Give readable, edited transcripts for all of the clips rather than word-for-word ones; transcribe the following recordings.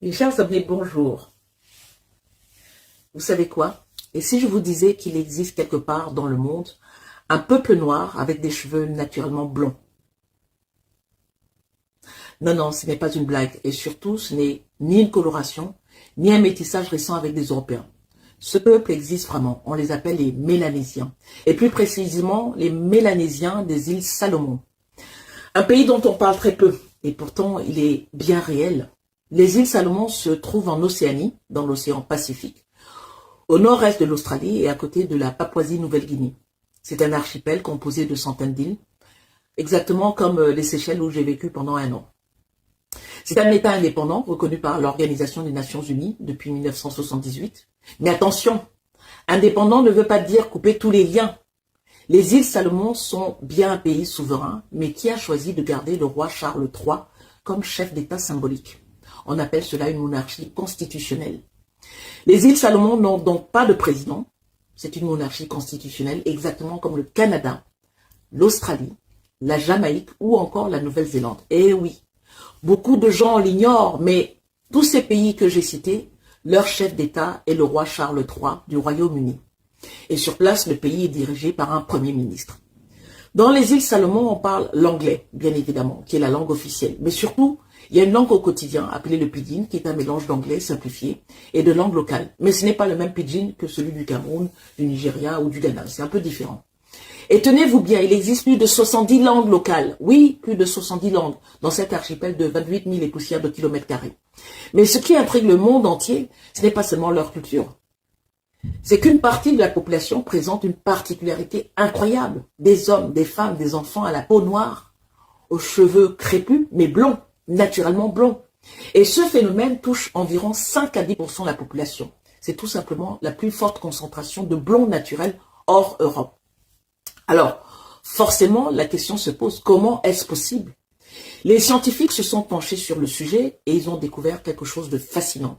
Mes chers amis, bonjour. Vous savez quoi? Et si je vous disais qu'il existe quelque part dans le monde un peuple noir avec des cheveux naturellement blonds? Non, non, ce n'est pas une blague. Et surtout, ce n'est ni une coloration, ni un métissage récent avec des Européens. Ce peuple existe vraiment. On les appelle les Mélanésiens. Et plus précisément, les Mélanésiens des îles Salomon. Un pays dont on parle très peu. Et pourtant, il est bien réel. Les îles Salomon se trouvent en Océanie, dans l'océan Pacifique, au nord-est de l'Australie et à côté de la Papouasie-Nouvelle-Guinée. C'est un archipel composé de centaines d'îles, exactement comme les Seychelles où j'ai vécu pendant 1 an. C'est un État indépendant reconnu par l'Organisation des Nations Unies depuis 1978. Mais attention, indépendant ne veut pas dire couper tous les liens. Les îles Salomon sont bien un pays souverain, mais qui a choisi de garder le roi Charles III comme chef d'État symbolique. On appelle cela une monarchie constitutionnelle. Les îles Salomon n'ont donc pas de président. C'est une monarchie constitutionnelle, exactement comme le Canada, l'Australie, la Jamaïque ou encore la Nouvelle-Zélande. Eh oui, beaucoup de gens l'ignorent, mais tous ces pays que j'ai cités, leur chef d'État est le roi Charles III du Royaume-Uni. Et sur place, le pays est dirigé par un premier ministre. Dans les îles Salomon, on parle l'anglais, bien évidemment, qui est la langue officielle. Mais surtout, il y a une langue au quotidien appelée le pidgin, qui est un mélange d'anglais simplifié et de langue locale. Mais ce n'est pas le même pidgin que celui du Cameroun, du Nigeria ou du Ghana. C'est un peu différent. Et tenez-vous bien, il existe plus de 70 langues locales. Oui, plus de 70 langues dans cet archipel de 28 000 et poussières de kilomètres carrés. Mais ce qui intrigue le monde entier, ce n'est pas seulement leur culture. C'est qu'une partie de la population présente une particularité incroyable. Des hommes, des femmes, des enfants à la peau noire, aux cheveux crépus, mais blonds, naturellement blonds. Et ce phénomène touche environ 5 à 10% de la population. C'est tout simplement la plus forte concentration de blonds naturels hors Europe. Alors, forcément, la question se pose, comment est-ce possible? Les scientifiques se sont penchés sur le sujet et ils ont découvert quelque chose de fascinant.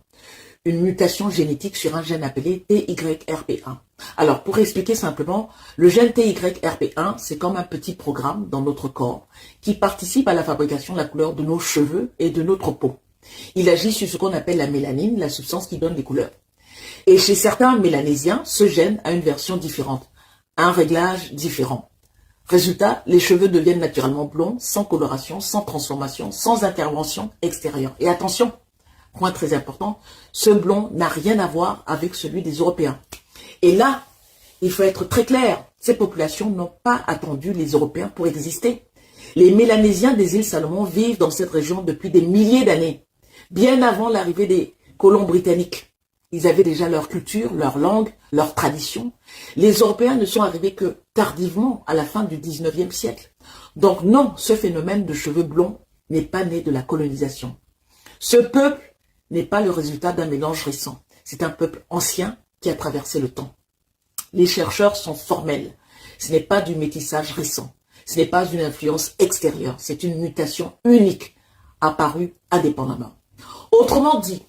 Une mutation génétique sur un gène appelé TYRP1. Alors, pour expliquer simplement, le gène TYRP1, c'est comme un petit programme dans notre corps qui participe à la fabrication de la couleur de nos cheveux et de notre peau. Il agit sur ce qu'on appelle la mélanine, la substance qui donne les couleurs. Et chez certains mélanésiens, ce gène a une version différente, un réglage différent. Résultat, les cheveux deviennent naturellement blonds, sans coloration, sans transformation, sans intervention extérieure. Et attention, point très important, ce blond n'a rien à voir avec celui des Européens. Et là, il faut être très clair, ces populations n'ont pas attendu les Européens pour exister. Les Mélanésiens des îles Salomon vivent dans cette région depuis des milliers d'années, bien avant l'arrivée des colons britanniques. Ils avaient déjà leur culture, leur langue, leur tradition. Les Européens ne sont arrivés que tardivement, à la fin du 19e siècle. Donc non, ce phénomène de cheveux blonds n'est pas né de la colonisation. Ce peuple n'est pas le résultat d'un mélange récent. C'est un peuple ancien qui a traversé le temps. Les chercheurs sont formels. Ce n'est pas du métissage récent. Ce n'est pas une influence extérieure. C'est une mutation unique, apparue indépendamment. Autrement dit,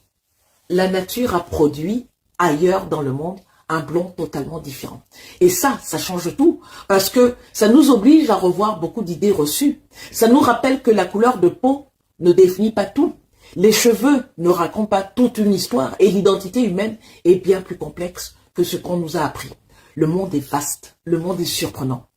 la nature a produit ailleurs dans le monde un blond totalement différent. Et ça change tout, parce que ça nous oblige à revoir beaucoup d'idées reçues. Ça nous rappelle que la couleur de peau ne définit pas tout. Les cheveux ne racontent pas toute une histoire et l'identité humaine est bien plus complexe que ce qu'on nous a appris. Le monde est vaste, le monde est surprenant.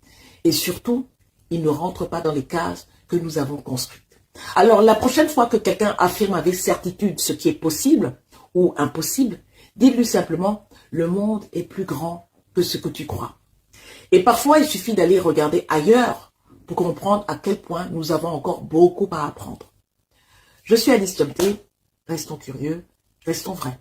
Et surtout, il ne rentre pas dans les cases que nous avons construites. Alors, la prochaine fois que quelqu'un affirme avec certitude ce qui est possible ou impossible, dis-lui simplement, le monde est plus grand que ce que tu crois. Et parfois, il suffit d'aller regarder ailleurs pour comprendre à quel point nous avons encore beaucoup à apprendre. Je suis Alice Thiomté, restons curieux, restons vrais.